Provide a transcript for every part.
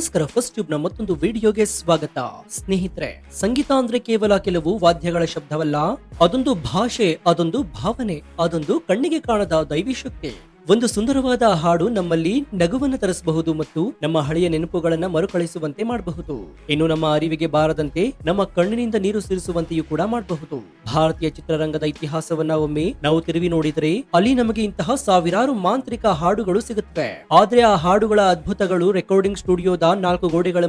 ನಮಸ್ಕಾರ, first tube ನ ಮತ್ತೊಂದು ವಿಡಿಯೋಗೆ ಸ್ವಾಗತ. ಸ್ನೇಹಿತರೆ, ಸಂಗೀತ ಅಂದ್ರೆ ಕೇವಲ ಕೆಲವು ವಾದ್ಯಗಳ ಶಬ್ದವಲ್ಲ, ಅದೊಂದು ಭಾಷೆ, ಅದೊಂದು ಭಾವನೆ, ಅದೊಂದು ಕಣ್ಣಿಗೆ ಕಾಣದ ದೈವಿ ಶಕ್ತಿ. ಒಂದು ಸುಂದರವಾದ ಹಾಡು ನಮ್ಮಲ್ಲಿ ನಗುವನ್ನು ತರಿಸಬಹುದು ಮತ್ತು ನಮ್ಮ ಹಳೆಯ ನೆನಪುಗಳನ್ನ ಮರುಕಳಿಸುವಂತೆ ಮಾಡಬಹುದು. ಇನ್ನು ನಮ್ಮ ಅರಿವಿಗೆ ಬಾರದಂತೆ ನಮ್ಮ ಕಣ್ಣಿನಿಂದ ನೀರು ಸುರಿಸುವಂತೆಯೂ ಕೂಡ ಮಾಡಬಹುದು. ಭಾರತೀಯ ಚಿತ್ರರಂಗದ ಇತಿಹಾಸವನ್ನ ಒಮ್ಮೆ ನಾವು ತಿರುವಿ ನೋಡಿದರೆ ಅಲ್ಲಿ ನಮಗೆ ಇಂತಹ ಸಾವಿರಾರು ಮಾಂತ್ರಿಕ ಹಾಡುಗಳು ಸಿಗುತ್ತವೆ. ಆದ್ರೆ ಆ ಹಾಡುಗಳ ಅದ್ಭುತಗಳು ರೆಕಾರ್ಡಿಂಗ್ ಸ್ಟುಡಿಯೋದ 4 ಗೋಡೆಗಳ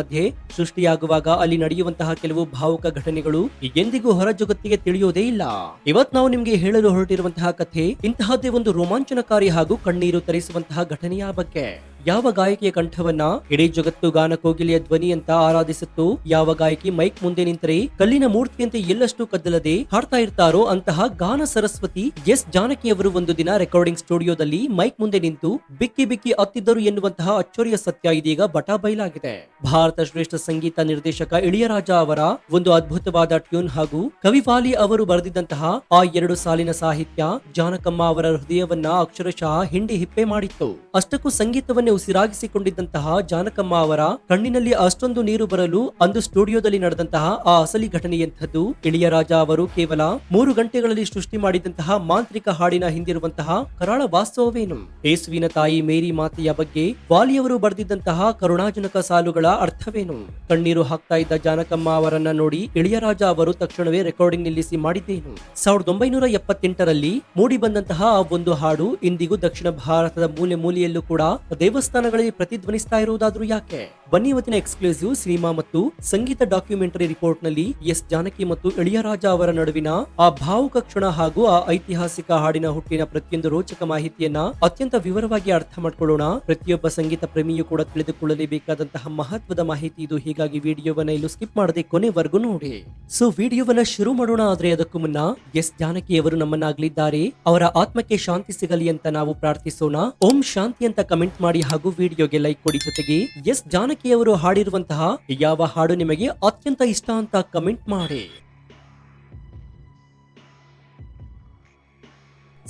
ಮಧ್ಯೆ ಸೃಷ್ಟಿಯಾಗುವಾಗ ಅಲ್ಲಿ ನಡೆಯುವಂತಹ ಕೆಲವು ಭಾವುಕ ಘಟನೆಗಳು ಎಂದಿಗೂ ಹೊರ ಜಗತ್ತಿಗೆ ತಿಳಿಯೋದೇ ಇಲ್ಲ. ಇವತ್ ನಾವು ನಿಮ್ಗೆ ಹೇಳಲು ಹೊರಟಿರುವಂತಹ ಕಥೆ ಇಂತಹದ್ದೇ ಒಂದು ರೋಮಾಂಚನಕಾರಿ ಹಾಗೂ ಕಣ್ಣೀರು ತರಿಸುವಂತಹ ಘಟನೆಯ ಬಗ್ಗೆ. ಯಾವ ಗಾಯಕಿಯ ಕಂಠವನ್ನ ಇಡೀ ಜಗತ್ತು ಗಾನ ಕೋಗಿಲೆಯ ಧ್ವನಿ ಅಂತ ಆರಾಧಿಸುತ್ತೋ, ಯಾವ ಗಾಯಕಿ ಮೈಕ್ ಮುಂದೆ ನಿಂತರೆ ಕಲ್ಲಿನ ಮೂರ್ತಿಯಂತೆ ಎಲ್ಲಷ್ಟು ಕದ್ದಲದೆ ಹಾಡ್ತಾ ಇರ್ತಾರೋ ಅಂತಹ ಗಾನ ಸರಸ್ವತಿ ಎಸ್ ಜಾನಕಿಯವರು ಒಂದು ದಿನ ರೆಕಾರ್ಡಿಂಗ್ ಸ್ಟುಡಿಯೋದಲ್ಲಿ ಮೈಕ್ ಮುಂದೆ ನಿಂತು ಬಿಕ್ಕಿ ಬಿಕ್ಕಿ ಅತ್ತಿದ್ದರು ಎನ್ನುವಂತಹ ಅಚ್ಚರಿಯ ಸತ್ಯ ಇದೀಗ ಬಟಾ ಬಯಲಾಗಿದೆ. ಭಾರತ ಶ್ರೇಷ್ಠ ಸಂಗೀತ ನಿರ್ದೇಶಕ ಇಳಿಯರಾಜ ಅವರ ಒಂದು ಅದ್ಭುತವಾದ ಟ್ಯೂನ್ ಹಾಗೂ ಕವಿವಾಲಿ ಅವರು ಬರೆದಿದ್ದಂತಹ ಆ 2 ಸಾಲಿನ ಸಾಹಿತ್ಯ ಜಾನಕಮ್ಮ ಅವರ ಹೃದಯವನ್ನ ಅಕ್ಷರಶಃ ಹಿಂಡಿ ಹಿಪ್ಪೆ ಮಾಡಿತ್ತು. ಅಷ್ಟಕ್ಕೂ ಸಂಗೀತವನ್ನೇ ಉಸಿರಾಗಿಸಿಕೊಂಡಿದ್ದಂತಹ ಜಾನಕಮ್ಮ ಅವರ ಕಣ್ಣಿನಲ್ಲಿ ಅಷ್ಟೊಂದು ನೀರು ಬರಲು ಅಂದು ಸ್ಟುಡಿಯೋದಲ್ಲಿ ನಡೆದಂತಹ ಆ ಅಸಲಿ ಘಟನೆಯಂಥದ್ದು. ಇಳಿಯರಾಜ ಅವರು ಕೇವಲ 3 ಗಂಟೆಗಳಲ್ಲಿ ಸೃಷ್ಟಿ ಮಾಡಿದಂತಹ ಮಾಂತ್ರಿಕ ಹಾಡಿನ ಹಿಂದಿರುವಂತಹ ಕರಾಳ ವಾಸ್ತವವೇನು? ಯೇಸುವಿನ ತಾಯಿ ಮೇರಿ ಮಾತೆಯ ಬಗ್ಗೆ ವಾಲಿಯವರು ಬರೆದಿದ್ದಂತಹ ಕರುಣಾಜನಕ ಸಾಲುಗಳ ಅರ್ಥವೇನು? ಕಣ್ಣೀರು ಹಾಕ್ತಾ ಇದ್ದ ಜಾನಕಮ್ಮ ಅವರನ್ನ ನೋಡಿ ಇಳಿಯರಾಜ ಅವರು ತಕ್ಷಣವೇ ರೆಕಾರ್ಡಿಂಗ್ ನಿಲ್ಲಿಸಿ ಮಾಡಿದ್ದೇನು? 1978ರಲ್ಲಿ ಮೂಡಿ ಬಂದಂತಹ ಆ ಒಂದು ಹಾಡು ಇಂದಿಗೂ ದಕ್ಷಿಣ ಭಾರತದ ಮೂಲೆ ಮೂಲೆಯಲ್ಲೂ ಕೂಡ ದೇವಸ್ಥಾನಗಳಲ್ಲಿ ಪ್ರತಿಧ್ವನಿಸ್ತಾ ಇರುವುದಾದ್ರೂ ಯಾಕೆ? ಬನ್ನಿ ಇವತ್ತಿನ ಎಕ್ಸ್ಕ್ಲೂಸಿವ್ ಸಿನಿಮಾ ಮತ್ತು ಸಂಗೀತ ಡಾಕ್ಯುಮೆಂಟರಿ ರಿಪೋರ್ಟ್ ನಲ್ಲಿ ಎಸ್ ಜಾನಕಿ ಮತ್ತು ಇಳಿಯರಾಜ ಅವರ ನಡುವಿನ ಆ ಭಾವುಕ ಕ್ಷಣ ಹಾಗೂ ಆ ಐತಿಹಾಸಿಕ ಹಾಡಿನ ಹುಟ್ಟಿನ ಪ್ರತಿಯೊಂದು ರೋಚಕ ಮಾಹಿತಿಯನ್ನ ಅತ್ಯಂತ ವಿವರವಾಗಿ ಅರ್ಥ ಮಾಡ್ಕೊಳ್ಳೋಣ. ಪ್ರತಿಯೊಬ್ಬ ಸಂಗೀತ ಪ್ರೇಮಿಯೂ ಕೂಡ ತಿಳಿದುಕೊಳ್ಳಲೇಬೇಕಾದಂತಹ ಮಹತ್ವದ ಮಾಹಿತಿ ಇದು. ಹೀಗಾಗಿ ವಿಡಿಯೋವನ್ನ ಇಲ್ಲೂ ಸ್ಕಿಪ್ ಮಾಡದೆ ಕೊನೆವರೆಗೂ ನೋಡಿ. ಸೊ ವಿಡಿಯೋವನ್ನ ಶುರು ಮಾಡೋಣ. ಆದ್ರೆ ಅದಕ್ಕೂ ಮುನ್ನ ಎಸ್ ಜಾನಕಿ ಅವರು ನಮ್ಮನ್ನಾಗಲಿದ್ದಾರೆ, ಅವರ ಆತ್ಮಕ್ಕೆ ಶಾಂತಿ ಸಿಗಲಿ ಅಂತ ನಾವು ಪ್ರಾರ್ಥಿಸೋಣ. ಓಂ ಶಾಂತಿ ಅಂತ ಕಮೆಂಟ್ ಮಾಡಿ ಹಾಗೂ ವಿಡಿಯೋಗೆ ಲೈಕ್ ಕೊಡಿ. ಜೊತೆಗೆ ಎಸ್ ಜಾನಕಿ ಅವರು ಹಾಡಿರುವಂತಹ ಯಾವ ಹಾಡು ನಿಮಗೆ ಅತ್ಯಂತ ಇಷ್ಟ ಅಂತ ಕಮೆಂಟ್ ಮಾಡಿ.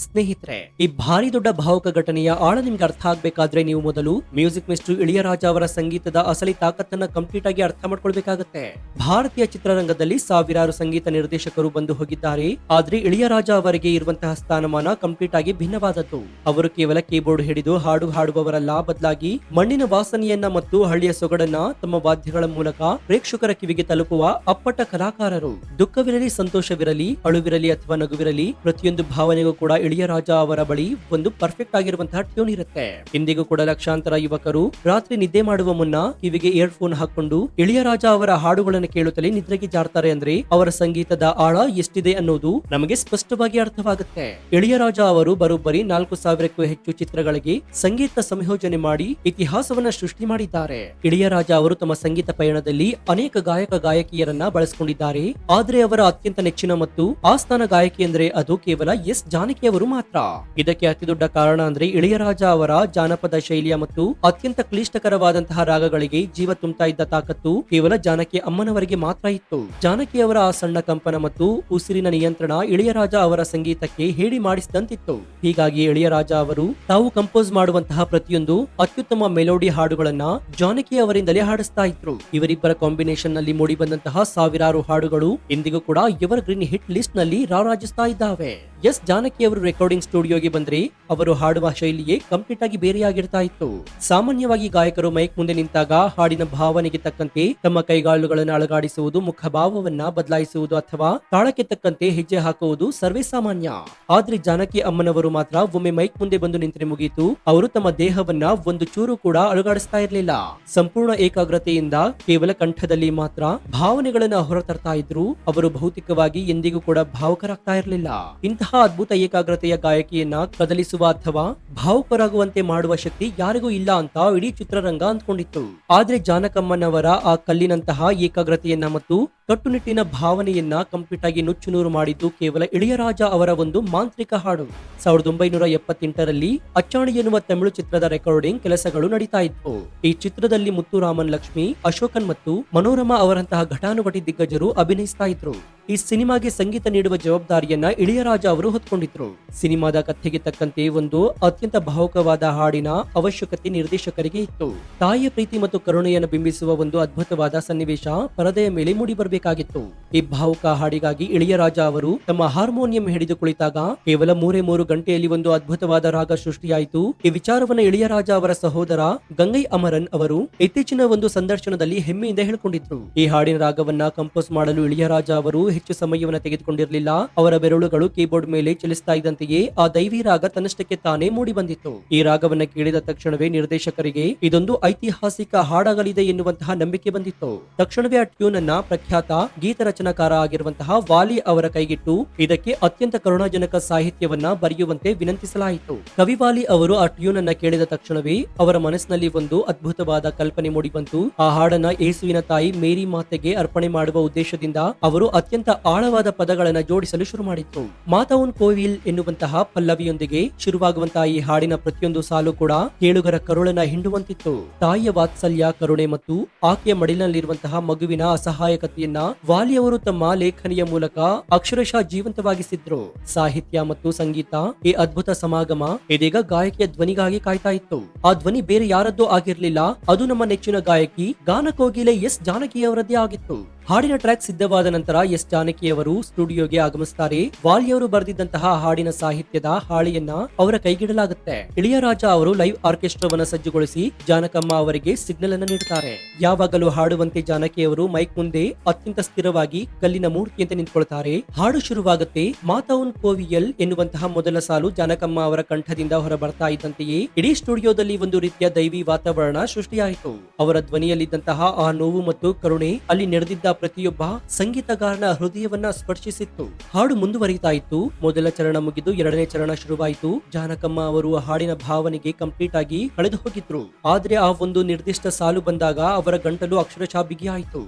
ಸ್ನೇಹಿತರೆ, ಈ ಭಾರಿ ದೊಡ್ಡ ಭಾವುಕ ಘಟನೆಯ ಆಳ ನಿಮ್ಗೆ ಅರ್ಥ ಆಗ್ಬೇಕಾದ್ರೆ ನೀವು ಮೊದಲು ಮ್ಯೂಸಿಕ್ ಮಿಸ್ಟರ್ ಇಳಿಯರಾಜ ಅವರ ಸಂಗೀತದ ಅಸಲಿ ತಾಕತ್ತನ್ನ ಕಂಪ್ಲೀಟ್ ಆಗಿ ಅರ್ಥ ಮಾಡ್ಕೊಳ್ಬೇಕಾಗತ್ತೆ. ಭಾರತೀಯ ಚಿತ್ರರಂಗದಲ್ಲಿ ಸಾವಿರಾರು ಸಂಗೀತ ನಿರ್ದೇಶಕರು ಬಂದು ಹೋಗಿದ್ದಾರೆ, ಆದ್ರೆ ಇಳಿಯರಾಜ ಅವರಿಗೆ ಇರುವಂತಹ ಸ್ಥಾನಮಾನ ಕಂಪ್ಲೀಟ್ ಆಗಿ ಭಿನ್ನವಾದದ್ದು. ಅವರು ಕೇವಲ ಕೀಬೋರ್ಡ್ ಹಿಡಿದು ಹಾಡು ಹಾಡುವವರಲ್ಲ, ಬದಲಾಗಿ ಮಣ್ಣಿನ ವಾಸನೆಯನ್ನ ಮತ್ತು ಹಳ್ಳಿಯ ಸೊಗಡನ್ನ ತಮ್ಮ ವಾದ್ಯಗಳ ಮೂಲಕ ಪ್ರೇಕ್ಷಕರ ಕಿವಿಗೆ ತಲುಪುವ ಅಪ್ಪಟ ಕಲಾಕಾರರು. ದುಃಖವಿರಲಿ, ಸಂತೋಷವಿರಲಿ, ಅಳುವಿರಲಿ ಅಥವಾ ನಗುವಿರಲಿ, ಪ್ರತಿಯೊಂದು ಭಾವನೆಗೂ ಕೂಡ ಇಳಿಯರಾಜ ಅವರ ಬಳಿ ಒಂದು ಪರ್ಫೆಕ್ಟ್ ಆಗಿರುವಂತಹ ಟ್ಯೂನ್ ಇರುತ್ತೆ. ಇಂದಿಗೂ ಕೂಡ ಲಕ್ಷಾಂತರ ಯುವಕರು ರಾತ್ರಿ ನಿದ್ದೆ ಮಾಡುವ ಮುನ್ನ ಕಿವಿಗೆ ಇಯರ್ಫೋನ್ ಹಾಕೊಂಡು ಇಳಿಯರಾಜ ಅವರ ಹಾಡುಗಳನ್ನು ಕೇಳುತ್ತಲೇ ನಿದ್ರೆಗೆ ಜಾರ್ತಾರೆ. ಅಂದ್ರೆ ಅವರ ಸಂಗೀತದ ಆಳ ಎಷ್ಟಿದೆ ಅನ್ನೋದು ನಮಗೆ ಸ್ಪಷ್ಟವಾಗಿ ಅರ್ಥವಾಗುತ್ತೆ. ಇಳಿಯರಾಜ ಅವರು ಬರೋಬ್ಬರಿ 4000ಕ್ಕೂ ಹೆಚ್ಚು ಚಿತ್ರಗಳಿಗೆ ಸಂಗೀತ ಸಂಯೋಜನೆ ಮಾಡಿ ಇತಿಹಾಸವನ್ನ ಸೃಷ್ಟಿ ಮಾಡಿದ್ದಾರೆ. ಇಳಿಯರಾಜ ಅವರು ತಮ್ಮ ಸಂಗೀತ ಪಯಣದಲ್ಲಿ ಅನೇಕ ಗಾಯಕ ಗಾಯಕಿಯರನ್ನ ಬಳಸಿಕೊಂಡಿದ್ದಾರೆ. ಆದ್ರೆ ಅವರ ಅತ್ಯಂತ ನೆಚ್ಚಿನ ಮತ್ತು ಆಸ್ಥಾನ ಗಾಯಕಿ ಅಂದ್ರೆ ಅದು ಕೇವಲ ಎಸ್ ಜಾನಕಿ ಅವರು ಮಾತ್ರ. ಇದಕ್ಕೆ ಅತಿ ದೊಡ್ಡ ಕಾರಣ ಅಂದ್ರೆ ಇಳಿಯರಾಜ ಅವರ ಜಾನಪದ ಶೈಲಿಯ ಮತ್ತು ಅತ್ಯಂತ ಕ್ಲಿಷ್ಟಕರವಾದಂತಹ ರಾಗಗಳಿಗೆ ಜೀವ ತುಂಬುತ್ತಾ ಇದ್ದ ತಾಕತ್ತು ಕೇವಲ ಜಾನಕಿ ಅಮ್ಮನವರಿಗೆ ಮಾತ್ರ ಇತ್ತು. ಜಾನಕಿ ಅವರ ಆ ಸಣ್ಣ ಕಂಪನ ಮತ್ತು ಉಸಿರಿನ ನಿಯಂತ್ರಣ ಇಳಿಯರಾಜ ಅವರ ಸಂಗೀತಕ್ಕೆ ಹೇಳಿ ಮಾಡಿಸಿದಂತಿತ್ತು. ಹೀಗಾಗಿ ಇಳಿಯರಾಜ ಅವರು ತಾವು ಕಂಪೋಸ್ ಮಾಡುವಂತಹ ಪ್ರತಿಯೊಂದು ಅತ್ಯುತ್ತಮ ಮೆಲೋಡಿ ಹಾಡುಗಳನ್ನ ಜಾನಕಿ ಅವರಿಂದಲೇ ಹಾಡಿಸ್ತಾ ಇದ್ರು. ಇವರಿಬ್ಬರ ಕಾಂಬಿನೇಷನ್ ನಲ್ಲಿ ಮೂಡಿ ಬಂದಂತಹ ಸಾವಿರಾರು ಹಾಡುಗಳು ಇಂದಿಗೂ ಕೂಡ ಎವರ್ ಗ್ರೀನ್ ಹಿಟ್ ಲಿಸ್ಟ್ ನಲ್ಲಿ ರಾರಾಜಿಸ್ತಾ ಇದ್ದಾವೆ. ಎಸ್ ಜಾನಕಿ ಅವರು ರೆಕಾರ್ಡಿಂಗ್ ಸ್ಟುಡಿಯೋಗೆ ಬಂದ್ರೆ ಅವರು ಹಾಡುವ ಶೈಲಿಯೇ ಕಂಪ್ಲೀಟ್ ಆಗಿ ಬೇರೆಯಾಗಿರ್ತಾ ಇತ್ತು. ಸಾಮಾನ್ಯವಾಗಿ ಗಾಯಕರು ಮೈಕ್ ಮುಂದೆ ನಿಂತಾಗ ಹಾಡಿನ ಭಾವನೆಗೆ ತಕ್ಕಂತೆ ತಮ್ಮ ಕೈಗಾಲುಗಳನ್ನು ಅಲಗಾಡಿಸುವುದು, ಮುಖಭಾವವನ್ನ ಬದಲಾಯಿಸುವುದು ಅಥವಾ ತಾಳಕ್ಕೆ ತಕ್ಕಂತೆ ಹೆಜ್ಜೆ ಹಾಕುವುದು ಸರ್ವೇ ಸಾಮಾನ್ಯ. ಆದ್ರೆ ಜಾನಕಿ ಅಮ್ಮನವರು ಮಾತ್ರ ಒಮ್ಮೆ ಮೈಕ್ ಮುಂದೆ ಬಂದು ನಿಂತರೆ ಮುಗೀತು, ಅವರು ತಮ್ಮ ದೇಹವನ್ನ ಒಂದು ಚೂರು ಕೂಡ ಅಲುಗಾಡಿಸ್ತಾ ಇರಲಿಲ್ಲ. ಸಂಪೂರ್ಣ ಏಕಾಗ್ರತೆಯಿಂದ ಕೇವಲ ಕಂಠದಲ್ಲಿ ಮಾತ್ರ ಭಾವನೆಗಳನ್ನ ಹೊರತರ್ತಾ ಇದ್ರು. ಅವರು ಭೌತಿಕವಾಗಿ ಎಂದಿಗೂ ಕೂಡ ಭಾವುಕರಾಗ್ತಾ ಇರಲಿಲ್ಲ. ಇಂತಹ ಅದ್ಭುತ ಏಕಾಗ್ರತೆಯ ಗಾಯಕಿಯನ್ನ ಕದಲಿಸುವ ಅಥವಾ ಭಾವುಕರಾಗುವಂತೆ ಮಾಡುವ ಶಕ್ತಿ ಯಾರಿಗೂ ಇಲ್ಲ ಅಂತ ಇಡೀ ಚಿತ್ರರಂಗ ಅಂದ್ಕೊಂಡಿತ್ತು. ಆದ್ರೆ ಜಾನಕಮ್ಮನವರ ಆ ಕಲ್ಲಿನಂತಹ ಏಕಾಗ್ರತೆಯನ್ನ ಮತ್ತು ಕಟ್ಟುನಿಟ್ಟಿನ ಭಾವನೆಯನ್ನ ಕಂಪ್ಲೀಟ್ ಆಗಿ ನುಚ್ಚುನೂರು ಮಾಡಿದ್ದು ಕೇವಲ ಇಳಿಯರಾಜ ಅವರ ಒಂದು ಮಾಂತ್ರಿಕ ಹಾಡು. 1978ರಲ್ಲಿ ಅಚ್ಚಾಣಿ ಎನ್ನುವ ತಮಿಳು ಚಿತ್ರದ ರೆಕಾರ್ಡಿಂಗ್ ಕೆಲಸಗಳು ನಡೀತಾ ಇತ್ತು. ಈ ಚಿತ್ರದಲ್ಲಿ ಮುತ್ತುರಾಮನ್ ಲಕ್ಷ್ಮಿ, ಅಶೋಕನ್ ಮತ್ತು ಮನೋರಮಾ ಅವರಂತಹ ಘಟಾನುಘಟಿ ದಿಗ್ಗಜರು ಅಭಿನಯಿಸ್ತಾ ಇದ್ರು. ಈ ಸಿನಿಮಾಗೆ ಸಂಗೀತ ನೀಡುವ ಜವಾಬ್ದಾರಿಯನ್ನ ಇಳಿಯರಾಜ ಅವರು ಹೊತ್ಕೊಂಡಿದ್ರು. ಸಿನಿಮಾದ ಕಥೆಗೆ ತಕ್ಕಂತೆ ಒಂದು ಅತ್ಯಂತ ಭಾವುಕವಾದ ಹಾಡಿನ ಅವಶ್ಯಕತೆ ನಿರ್ದೇಶಕರಿಗೆ ಇತ್ತು. ತಾಯಿಯ ಪ್ರೀತಿ ಮತ್ತು ಕರುಣೆಯನ್ನು ಬಿಂಬಿಸುವ ಒಂದು ಅದ್ಭುತವಾದ ಸನ್ನಿವೇಶ ಪರದೆಯ ಮೇಲೆ ಮೂಡಿ ಬರಬೇಕಾಗಿತ್ತು. ಈ ಭಾವುಕ ಹಾಡಿಗಾಗಿ ಇಳಿಯರಾಜ ಅವರು ತಮ್ಮ ಹಾರ್ಮೋನಿಯಂ ಹಿಡಿದು ಕುಳಿತಾಗ ಕೇವಲ 3 ಗಂಟೆಯಲ್ಲಿ ಒಂದು ಅದ್ಭುತವಾದ ರಾಗ ಸೃಷ್ಟಿಯಾಯಿತು. ಈ ವಿಚಾರವನ್ನು ಇಳಿಯರಾಜ ಅವರ ಸಹೋದರ ಗಂಗೈ ಅಮರನ್ ಅವರು ಇತ್ತೀಚಿನ ಒಂದು ಸಂದರ್ಶನದಲ್ಲಿ ಹೆಮ್ಮೆಯಿಂದ ಹೇಳಿಕೊಂಡಿದ್ರು. ಈ ಹಾಡಿನ ರಾಗವನ್ನ ಕಂಪೋಸ್ ಮಾಡಲು ಇಳಿಯರಾಜ ಅವರು ಹೆಚ್ಚು ಸಮಯವನ್ನು ತೆಗೆದುಕೊಂಡಿರಲಿಲ್ಲ. ಅವರ ಬೆರಳುಗಳು ಕೀಬೋರ್ಡ್ ಮೇಲೆ ಚಲಿಸ್ತಾ ಇದ್ದಂತೆಯೇ ಆ ದೈವಿ ರಾಗ ತನ್ನಷ್ಟಕ್ಕೆ ತಾನೇ ಮೂಡಿ ಬಂದಿತ್ತು. ಈ ರಾಗವನ್ನ ಕೇಳಿದ ತಕ್ಷಣವೇ ನಿರ್ದೇಶಕರಿಗೆ ಇದೊಂದು ಐತಿಹಾಸಿಕ ಹಾಡಾಗಲಿದೆ ಎನ್ನುವಂತಹ ನಂಬಿಕೆ ಬಂದಿತ್ತು. ತಕ್ಷಣವೇ ಆ ಟ್ಯೂನ್ ಅನ್ನ ಪ್ರಖ್ಯಾತ ಗೀತ ರಚನಾಕಾರ ಆಗಿರುವಂತಹ ವಾಲಿ ಅವರ ಕೈಗಿಟ್ಟು ಇದಕ್ಕೆ ಅತ್ಯಂತ ಕರುಣಾಜನಕ ಸಾಹಿತ್ಯವನ್ನ ಬರೆಯುವಂತೆ ವಿನಂತಿಸಲಾಯಿತು. ಕವಿ ವಾಲಿ ಅವರು ಆ ಟ್ಯೂನ್ ಅನ್ನ ಕೇಳಿದ ತಕ್ಷಣವೇ ಅವರ ಮನಸ್ಸಿನಲ್ಲಿ ಒಂದು ಅದ್ಭುತವಾದ ಕಲ್ಪನೆ ಮೂಡಿಬಂತು. ಆ ಹಾಡನ್ನ ಯೇಸುವಿನ ತಾಯಿ ಮೇರಿ ಮಾತೆಗೆ ಅರ್ಪಣೆ ಮಾಡುವ ಉದ್ದೇಶದಿಂದ ಅವರು ಅತ್ಯಂತ ಆಳವಾದ ಪದಗಳನ್ನ ಜೋಡಿಸಲು ಶುರು ಮಾಡಿದ್ರು. ಮಾತಾವುನ್ ಕೋವಿಲ್ ಎನ್ನುವಂತಹ ಪಲ್ಲವಿಯೊಂದಿಗೆ ಶುರುವಾಗುವಂತಹ ಈ ಹಾಡಿನ ಪ್ರತಿಯೊಂದು ಸಾಲು ಕೂಡ ಕೇಳುಗರ ಕರುಳನ್ನ ಹಿಂಡುವಂತಿತ್ತು. ತಾಯಿಯ ವಾತ್ಸಲ್ಯ, ಕರುಣೆ ಮತ್ತು ಆಕೆಯ ಮಡಿಲಿನಲ್ಲಿರುವಂತಹ ಮಗುವಿನ ಅಸಹಾಯಕತೆಯನ್ನ ವಾಲಿ ಅವರು ತಮ್ಮ ಲೇಖನಿಯ ಮೂಲಕ ಅಕ್ಷರಶಃ ಜೀವಂತವಾಗಿಸಿದ್ರು. ಸಾಹಿತ್ಯ ಮತ್ತು ಸಂಗೀತ ಈ ಅದ್ಭುತ ಸಮಾಗಮ ಇದೀಗ ಗಾಯಕಿಯ ಧ್ವನಿಗಾಗಿ ಕಾಯ್ತಾ ಇತ್ತು. ಆ ಧ್ವನಿ ಬೇರೆ ಯಾರದ್ದೂ ಆಗಿರ್ಲಿಲ್ಲ, ಅದು ನಮ್ಮ ನೆಚ್ಚಿನ ಗಾಯಕಿ ಗಾನಕೋಗಿಲೆ ಎಸ್ ಜಾನಕಿಯವರದ್ದೇ ಆಗಿತ್ತು. ಹಾಡಿನ ಟ್ರ್ಯಾಕ್ ಸಿದ್ಧವಾದ ನಂತರ ಎಸ್ ಜಾನಕಿಯವರು ಸ್ಟುಡಿಯೋಗೆ ಆಗಮಿಸುತ್ತಾರೆ. ವಾಲಿಯವರು ಬರೆದಿದ್ದಂತಹ ಹಾಡಿನ ಸಾಹಿತ್ಯದ ಹಾಳೆಯನ್ನ ಅವರ ಕೈಗಿಡಲಾಗುತ್ತೆ. ಇಳಿಯರಾಜ ಅವರು ಲೈವ್ ಆರ್ಕೆಸ್ಟ್ರಾವನ್ನ ಸಜ್ಜುಗೊಳಿಸಿ ಜಾನಕಮ್ಮ ಅವರಿಗೆ ಸಿಗ್ನಲ್ ಅನ್ನು ನೀಡುತ್ತಾರೆ. ಯಾವಾಗಲೂ ಹಾಡುವಂತೆ ಜಾನಕಿಯವರು ಮೈಕ್ ಮುಂದೆ ಅತ್ಯಂತ ಸ್ಥಿರವಾಗಿ ಕಲ್ಲಿನ ಮೂರ್ತಿಯಂತೆ ನಿಂತ್ಕೊಳ್ತಾರೆ. ಹಾಡು ಶುರುವಾಗುತ್ತೆ. ಮಾತಾವುನ್ ಕೋವಿಯಲ್ ಎನ್ನುವಂತಹ ಮೊದಲ ಸಾಲು ಜಾನಕಮ್ಮ ಅವರ ಕಂಠದಿಂದ ಹೊರ ಬರ್ತಾ ಇದ್ದಂತೆಯೇ ಇಡೀ ಸ್ಟುಡಿಯೋದಲ್ಲಿ ಒಂದು ರೀತಿಯ ದೈವಿ ವಾತಾವರಣ ಸೃಷ್ಟಿಯಾಯಿತು. ಅವರ ಧ್ವನಿಯಲ್ಲಿದ್ದಂತಹ ಆ ನೋವು ಮತ್ತು ಕರುಣೆ ಅಲ್ಲಿ ನಡೆದಿದ್ದ ಪ್ರತಿಯೊಬ್ಬ ಸಂಗೀತಗಾರನ ಹೃದಯವನ್ನ ಸ್ಪರ್ಶಿಸಿತ್ತು. ಹಾಡು ಮುಂದುವರಿತಾ ಇತ್ತು. ಮೊದಲ ಚರಣ ಮುಗಿದು ಎರಡನೇ ಚರಣ ಶುರುವಾಯಿತು. ಜಾನಕಮ್ಮ ಅವರು ಹಾಡಿನ ಭಾವನೆಗೆ ಕಂಪ್ಲೀಟ್ ಆಗಿ ಕಳೆದು ಹೋಗಿದ್ರು. ಆದ್ರೆ ಆ ಒಂದು ನಿರ್ದಿಷ್ಟ ಸಾಲು ಬಂದಾಗ ಅವರ ಗಂಟಲು ಅಕ್ಷರಶಃ ಬಿಗಿಯಾಯಿತು.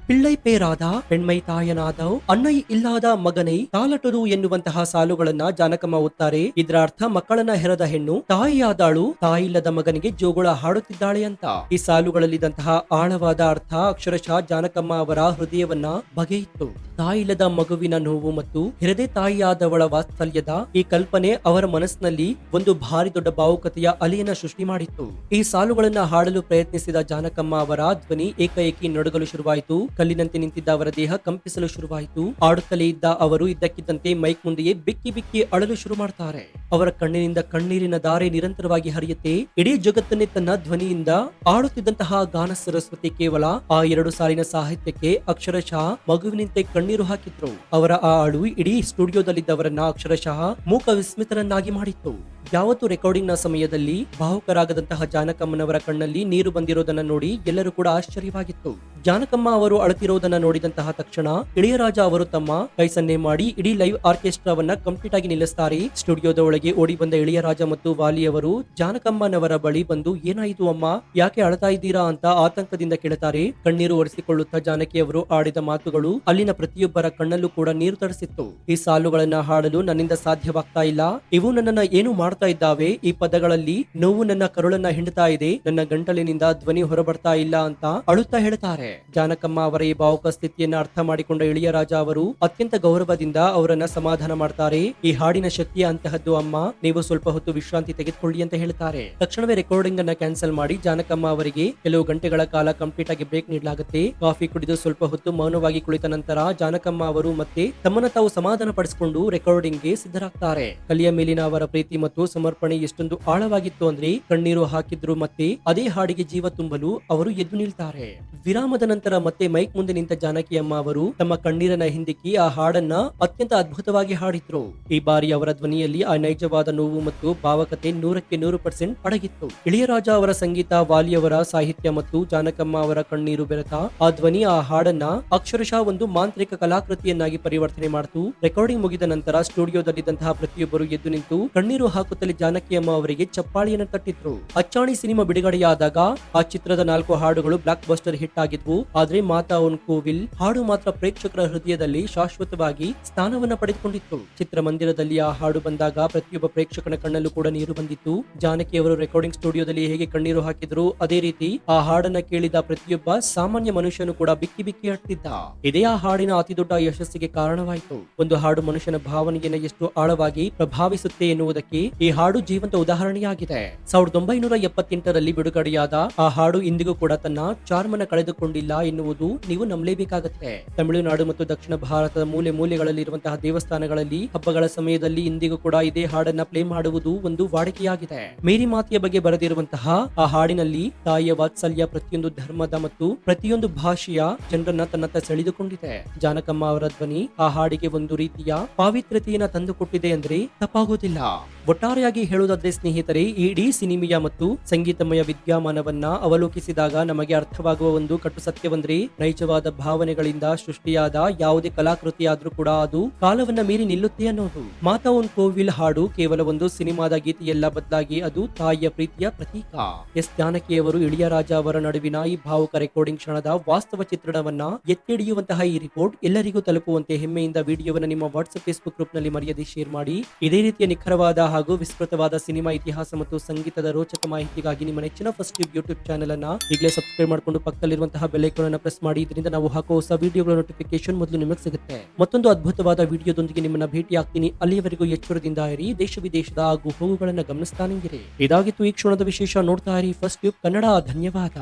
ಪಿಳ್ಳೈ ಪೇರಾದ ಪೆಣ್ಮೈ ತಾಯನಾದವ್ ಅನ್ನೈ ಇಲ್ಲಾದ ಮಗನೈ ತಾಲಟದು ಎನ್ನುವಂತಹ ಸಾಲುಗಳನ್ನ ಜಾನಕಮ್ಮ ಓದ್ತಾರೆ. ಇದರ ಅರ್ಥ ಮಕ್ಕಳನ್ನ ಹೆರದ ಹೆಣ್ಣು ತಾಯಿಯಾದಾಳು, ತಾಯಿಲ್ಲದ ಮಗನಿಗೆ ಜೋಗುಳ ಹಾಡುತ್ತಿದ್ದಾಳೆ ಅಂತ. ಈ ಸಾಲುಗಳಲ್ಲಿದ್ದಂತಹ ಆಳವಾದ ಅರ್ಥ ಅಕ್ಷರಶಃ ಜಾನಕಮ್ಮ ಅವರ ಹೃದಯವನ್ನ ಬಗೆಯಿತ್ತು. ತಾಯಿಲ್ಲದ ಮಗುವಿನ ನೋವು ಮತ್ತು ಹೆರದೆ ತಾಯಿಯಾದವಳ ವಾತ್ಸಲ್ಯದ ಈ ಕಲ್ಪನೆ ಅವರ ಮನಸ್ಸಿನಲ್ಲಿ ಒಂದು ಭಾರಿ ದೊಡ್ಡ ಭಾವುಕತೆಯ ಅಲೆಯನ್ನ ಸೃಷ್ಟಿ ಮಾಡಿತ್ತು. ಈ ಸಾಲುಗಳನ್ನ ಹಾಡಲು ಪ್ರಯತ್ನಿಸಿದ ಜಾನಕಮ್ಮ ಅವರ ಧ್ವನಿ ಏಕಾಏಕಿ ನಡುಗಲು ಶುರುವಾಯಿತು. ಕಲ್ಲಿನಂತೆ ನಿಂತಿದ್ದ ಅವರ ದೇಹ ಕಂಪಿಸಲು ಶುರುವಾಯಿತು. ಆಡುತ್ತಲೇ ಇದ್ದ ಅವರು ಇದ್ದಕ್ಕಿದ್ದಂತೆ ಮೈಕ್ ಮುಂದೆಯೇ ಬಿಕ್ಕಿ ಬಿಕ್ಕಿ ಅಳಲು ಶುರು ಮಾಡ್ತಾರೆ. ಅವರ ಕಣ್ಣಿನಿಂದ ಕಣ್ಣೀರಿನ ಧಾರೆ ನಿರಂತರವಾಗಿ ಹರಿಯುತ್ತೆ. ಇಡೀ ಜಗತ್ತನ್ನೇ ತನ್ನ ಧ್ವನಿಯಿಂದ ಆಡುತ್ತಿದ್ದಂತಹ ಗಾನ ಸರಸ್ವತಿ ಕೇವಲ ಆ 2 ಸಾಲಿನ ಸಾಹಿತ್ಯಕ್ಕೆ ಅಕ್ಷರಶಃ ಮಗುವಿನಂತೆ ಕಣ್ಣೀರು ಹಾಕಿದ್ರು. ಅವರ ಆ ಅಳು ಇಡೀ ಸ್ಟುಡಿಯೋದಲ್ಲಿದ್ದವರನ್ನ ಅಕ್ಷರಶಃ ಮೂಕ ವಿಸ್ಮಿತರನ್ನಾಗಿ ಮಾಡಿತ್ತು. ಯಾವತ್ತು ರೆಕಾರ್ಡಿಂಗ್ ನ ಸಮಯದಲ್ಲಿ ಭಾವುಕರಾಗದಂತಹ ಜಾನಕಮ್ಮನವರ ಕಣ್ಣಲ್ಲಿ ನೀರು ಬಂದಿರೋದನ್ನ ನೋಡಿ ಎಲ್ಲರೂ ಕೂಡ ಆಶ್ಚರ್ಯವಾಗಿತ್ತು. ಜಾನಕಮ್ಮ ಅವರು ಅಳುತ್ತಿರೋದನ್ನ ನೋಡಿದಂತಹ ತಕ್ಷಣ ಇಳಿಯರಾಜ ಅವರು ತಮ್ಮ ಕೈ ಸನ್ನೆ ಮಾಡಿ ಇಡೀ ಲೈವ್ ಆರ್ಕೆಸ್ಟ್ರಾವನ್ನ ಕಂಪ್ಲೀಟ್ ಆಗಿ ನಿಲ್ಲಿಸ್ತಾರೆ. ಸ್ಟುಡಿಯೋದ ಒಳಗೆ ಓಡಿ ಬಂದ ಇಳಿಯರಾಜ ಮತ್ತು ವಾಲಿ ಅವರು ಜಾನಕಮ್ಮನವರ ಬಳಿ ಬಂದು ಏನಾಯಿತು ಅಮ್ಮ, ಯಾಕೆ ಅಳ್ತಾ ಇದ್ದೀರಾ ಅಂತ ಆತಂಕದಿಂದ ಕೇಳುತ್ತಾರೆ. ಕಣ್ಣೀರು ಒರೆಸಿಕೊಳ್ಳುತ್ತಾ ಜಾನಕಿ ಅವರು ಆಡಿದ ಮಾತುಗಳು ಅಲ್ಲಿನ ಪ್ರತಿಯೊಬ್ಬರ ಕಣ್ಣಲ್ಲೂ ಕೂಡ ನೀರು ತರಿಸಿತ್ತು. ಈ ಸಾಲುಗಳನ್ನ ಹಾಡಲು ನನ್ನಿಂದ ಸಾಧ್ಯವಾಗ್ತಾ ಇಲ್ಲ, ಇವು ನನ್ನನ್ನ ಏನು ಮಾಡ್ತಾ ಇದ್ದಾವೆ, ಈ ಪದಗಳಲ್ಲಿ ನೋವು ನನ್ನ ಕರುಳನ್ನ ಹಿಂಡ್ತಾ ಇದೆ, ನನ್ನ ಗಂಟಲಿನಿಂದ ಧ್ವನಿ ಹೊರಬರ್ತಾ ಇಲ್ಲ ಅಂತ ಅಳುತ್ತಾ ಹೇಳ್ತಾರೆ. ಜಾನಕಮ್ಮ ಅವರ ಈ ಭಾವುಕ ಸ್ಥಿತಿಯನ್ನ ಅರ್ಥ ಮಾಡಿಕೊಂಡ ಇಳಿಯರಾಜ ಅವರು ಅತ್ಯಂತ ಗೌರವದಿಂದ ಅವರನ್ನ ಸಮಾಧಾನ ಮಾಡ್ತಾರೆ. ಈ ಹಾಡಿನ ಶಕ್ತಿಯ ಅಂತಹದ್ದು ಅಮ್ಮ, ನೀವು ಸ್ವಲ್ಪ ಹೊತ್ತು ವಿಶ್ರಾಂತಿ ತೆಗೆದುಕೊಳ್ಳಿ ಅಂತ ಹೇಳ್ತಾರೆ. ತಕ್ಷಣವೇ ರೆಕಾರ್ಡಿಂಗ್ ಅನ್ನ ಕ್ಯಾನ್ಸಲ್ ಮಾಡಿ ಜಾನಕಮ್ಮ ಅವರಿಗೆ ಕೆಲವು ಗಂಟೆಗಳ ಕಾಲ ಕಂಪ್ಲೀಟ್ ಆಗಿ ಬ್ರೇಕ್ ನೀಡಲಾಗುತ್ತೆ. ಕಾಫಿ ಕುಡಿದು ಸ್ವಲ್ಪ ಹೊತ್ತು ಮೌನವಾಗಿ ಕುಳಿತ ನಂತರ ಜಾನಕಮ್ಮ ಅವರು ಮತ್ತೆ ತಮ್ಮನ್ನ ತಾವು ಸಮಾಧಾನ ಪಡಿಸಿಕೊಂಡು ರೆಕಾರ್ಡಿಂಗ್ ಗೆ ಸಿದ್ಧರಾಗ್ತಾರೆ. ಕಲಿಯ ಮೇಲಿನ ಅವರ ಪ್ರೀತಿ ಮತ್ತು ಸಮರ್ಪಣೆ ಎಷ್ಟೊಂದು ಆಳವಾಗಿತ್ತು ಅಂದ್ರೆ ಕಣ್ಣೀರು ಹಾಕಿದ್ರು ಮತ್ತೆ ಅದೇ ಹಾಡಿಗೆ ಜೀವ ತುಂಬಲು ಅವರು ಎದ್ದು ನಿಲ್ತಾರೆ. ವಿರಾಮದ ನಂತರ ಮತ್ತೆ ಮೈಕ್ ಮುಂದೆ ನಿಂತ ಜಾನಕಿಯಮ್ಮ ಅವರು ತಮ್ಮ ಕಣ್ಣೀರನ್ನ ಹಿಂದಿಕ್ಕಿ ಆ ಹಾಡನ್ನ ಅತ್ಯಂತ ಅದ್ಭುತವಾಗಿ ಹಾಡಿದ್ರು. ಈ ಬಾರಿ ಅವರ ಧ್ವನಿಯಲ್ಲಿ ಆ ನೈಜವಾದ ನೋವು ಮತ್ತು ಭಾವಕತೆ 100% ಅಡಗಿತ್ತು. ಇಳಿಯರಾಜ ಅವರ ಸಂಗೀತ, ವಾಲಿಯವರ ಸಾಹಿತ್ಯ ಮತ್ತು ಜಾನಕಮ್ಮ ಅವರ ಕಣ್ಣೀರು ಬೆರೆತ ಆ ಧ್ವನಿ ಆ ಹಾಡನ್ನ ಅಕ್ಷರಶಃ ಒಂದು ಮಾಂತ್ರಿಕ ಕಲಾಕೃತಿಯನ್ನಾಗಿ ಪರಿವರ್ತನೆ ಮಾಡಿತು. ರೆಕಾರ್ಡಿಂಗ್ ಮುಗಿದ ನಂತರ ಸ್ಟುಡಿಯೋದಲ್ಲಿದ್ದಂತಹ ಪ್ರತಿಯೊಬ್ಬರು ಎದ್ದು ನಿಂತು ಕಣ್ಣೀರು ಹಾಕುತ್ತಾ ಹೊತ್ತಲ್ಲಿ ಜಾನಕಿ ಅಮ್ಮ ಅವರಿಗೆ ಚಪ್ಪಾಳಿಯನ್ನು ತಟ್ಟಿದ್ರು. ಅಚ್ಚಾಣಿ ಸಿನಿಮಾ ಬಿಡುಗಡೆಯಾದಾಗ ಆ ಚಿತ್ರದ 4 ಹಾಡುಗಳು ಬ್ಲಾಕ್ ಬಸ್ಟರ್ ಹಿಟ್ ಆಗಿದ್ವು. ಆದ್ರೆ ಮಾತಾ ಉನ್ ಕೋವಿಲ್ ಹಾಡು ಮಾತ್ರ ಪ್ರೇಕ್ಷಕರ ಹೃದಯದಲ್ಲಿ ಶಾಶ್ವತವಾಗಿ ಸ್ಥಾನವನ್ನ ಪಡೆದುಕೊಂಡಿತ್ತು. ಚಿತ್ರಮಂದಿರದಲ್ಲಿ ಆ ಹಾಡು ಬಂದಾಗ ಪ್ರತಿಯೊಬ್ಬ ಪ್ರೇಕ್ಷಕನ ಕಣ್ಣಲ್ಲೂ ಕೂಡ ನೀರು ಬಂದಿತ್ತು. ಜಾನಕಿ ಅವರು ರೆಕಾರ್ಡಿಂಗ್ ಸ್ಟುಡಿಯೋದಲ್ಲಿ ಹೇಗೆ ಕಣ್ಣೀರು ಹಾಕಿದ್ರು, ಅದೇ ರೀತಿ ಆ ಹಾಡನ್ನ ಕೇಳಿದ ಪ್ರತಿಯೊಬ್ಬ ಸಾಮಾನ್ಯ ಮನುಷ್ಯನು ಕೂಡ ಬಿಕ್ಕಿ ಬಿಕ್ಕಿ ಅಳ್ತಿದ್ದ. ಇದೇ ಆ ಹಾಡಿನ ಅತಿದೊಡ್ಡ ಯಶಸ್ಸಿಗೆ ಕಾರಣವಾಯಿತು. ಒಂದು ಹಾಡು ಮನುಷ್ಯನ ಭಾವನೆಯನ್ನು ಎಷ್ಟು ಆಳವಾಗಿ ಪ್ರಭಾವಿಸುತ್ತೆ ಎನ್ನುವುದಕ್ಕೆ ಈ ಹಾಡು ಜೀವಂತ ಉದಾಹರಣೆಯಾಗಿದೆ. 1978ರಲ್ಲಿ ಬಿಡುಗಡೆಯಾದ ಆ ಹಾಡು ಇಂದಿಗೂ ಕೂಡ ತನ್ನ ಚಾರ್ಮನ ಕಳೆದುಕೊಂಡಿಲ್ಲ ಎನ್ನುವುದು ನೀವು ನಂಬಲೇಬೇಕಾಗುತ್ತೆ. ತಮಿಳುನಾಡು ಮತ್ತು ದಕ್ಷಿಣ ಭಾರತದ ಮೂಲೆ ಮೂಲೆಗಳಲ್ಲಿರುವಂತಹ ದೇವಸ್ಥಾನಗಳಲ್ಲಿ ಹಬ್ಬಗಳ ಸಮಯದಲ್ಲಿ ಇಂದಿಗೂ ಕೂಡ ಇದೇ ಹಾಡನ್ನ ಪ್ಲೇ ಮಾಡುವುದು ಒಂದು ವಾಡಿಕೆಯಾಗಿದೆ. ಮೇರಿ ಮಾತೆಯ ಬಗ್ಗೆ ಬರೆದಿರುವಂತಹ ಆ ಹಾಡಿನಲ್ಲಿ ತಾಯಿಯ ವಾತ್ಸಲ್ಯ ಪ್ರತಿಯೊಂದು ಧರ್ಮದ ಮತ್ತು ಪ್ರತಿಯೊಂದು ಭಾಷೆಯ ಜನರನ್ನ ತನ್ನತ್ತ ಸೆಳೆದುಕೊಂಡಿದೆ. ಜಾನಕಮ್ಮ ಅವರ ಧ್ವನಿ ಆ ಹಾಡಿಗೆ ಒಂದು ರೀತಿಯ ಪಾವಿತ್ರ್ಯತೆಯನ್ನ ತಂದುಕೊಟ್ಟಿದೆ ಅಂದ್ರೆ ತಪ್ಪಾಗೋದಿಲ್ಲ. ಒಟ್ಟಾರೆಯಾಗಿ ಹೇಳುವುದಾದ್ರೆ ಸ್ನೇಹಿತರೆ, ಈ ಇಡೀ ಸಿನಿಮೆಯ ಮತ್ತು ಸಂಗೀತಮಯ ವಿದ್ಯಮಾನವನ್ನ ಅವಲೋಕಿಸಿದಾಗ ನಮಗೆ ಅರ್ಥವಾಗುವ ಒಂದು ಕಟ್ಟು ಸತ್ಯವಂದ್ರೆ, ನೈಜವಾದ ಭಾವನೆಗಳಿಂದ ಸೃಷ್ಟಿಯಾದ ಯಾವುದೇ ಕಲಾಕೃತಿಯಾದ್ರೂ ಕೂಡ ಅದು ಕಾಲವನ್ನ ಮೀರಿ ನಿಲ್ಲುತ್ತೆ ಅನ್ನೋದು. ಮಾತಾ ಉನ್ ಕೋವಿಲ್ ಹಾಡು ಕೇವಲ ಒಂದು ಸಿನಿಮಾದ ಗೀತೆಯಲ್ಲ, ಬದಲಾಗಿ ಅದು ತಾಯಿಯ ಪ್ರೀತಿಯ ಪ್ರತೀಕ. ಎಸ್ ಜಾನಕಿಯವರು ಇಳಿಯರಾಜ ಅವರ ನಡುವಿನ ಈ ಭಾವುಕ ರೆಕಾರ್ಡಿಂಗ್ ಕ್ಷಣದ ವಾಸ್ತವ ಚಿತ್ರಣವನ್ನ ಎತ್ತಿ ಹಿಡಿಯುವಂತಹ ಈ ರಿಪೋರ್ಟ್ ಎಲ್ಲರಿಗೂ ತಲುಪುವಂತೆ ಹೆಮ್ಮೆಯಿಂದ ವಿಡಿಯೋವನ್ನು ನಿಮ್ಮ ವಾಟ್ಸ್ಆಪ್ ಫೇಸ್ಬುಕ್ ಗ್ರೂಪ್ ನಲ್ಲಿ ಮರೆಯದೆ ಶೇರ್ ಮಾಡಿ. ಇದೇ ರೀತಿಯ ನಿಖರವಾದ ಹಾಗೂ ವಿಸ್ತೃತವಾದ ಸಿನಿಮಾ ಇತಿಹಾಸ ಮತ್ತು ಸಂಗೀತದ ರೋಚಕ ಮಾಹಿತಿಗಾಗಿ ನಿಮ್ಮ ನೆಚ್ಚಿನ ಫಸ್ಟ್ ಯೂಟ್ಯೂಬ್ ಚಾನೆಲ್ ಅನ್ನ ಈಗಲೇ ಸಬ್ಸ್ಕ್ರೈಬ್ ಮಾಡಿಕೊಂಡು ಪಕ್ಕದಲ್ಲಿರುವಂತಹ ಬೆಲ್ ಐಕಾನ್ ಅನ್ನು ಪ್ರೆಸ್ ಮಾಡಿ. ಇದರಿಂದ ನಾವು ಹಾಕುವ ಹೊಸ ವಿಡಿಯೋಗಳ ನೋಟಿಫಿಕೇಶನ್ ಮೊದಲು ನಿಮಗೆ ಸಿಗುತ್ತೆ. ಮತ್ತೊಂದು ಅದ್ಭುತವಾದ ವಿಡಿಯೋದೊಂದಿಗೆ ನಿಮ್ಮನ್ನ ಭೇಟಿ ಆಗ್ತೀನಿ. ಅಲ್ಲಿಯವರೆಗೂ ಎಚ್ಚರದಿಂದ ಇರಿ, ದೇಶ ವಿದೇಶದ ಆಗು ಹೋಗುಗಳನ್ನ ಗಮನಿಸ್ತಾನಿರಿ. ಇದಾಗಿತ್ತು ಈ ಕ್ಷಣದ ವಿಶೇಷ. ನೋಡ್ತಾ ಇರಿ ಫಸ್ಟ್ ಟ್ಯೂಬ್ ಕನ್ನಡ. ಧನ್ಯವಾದ.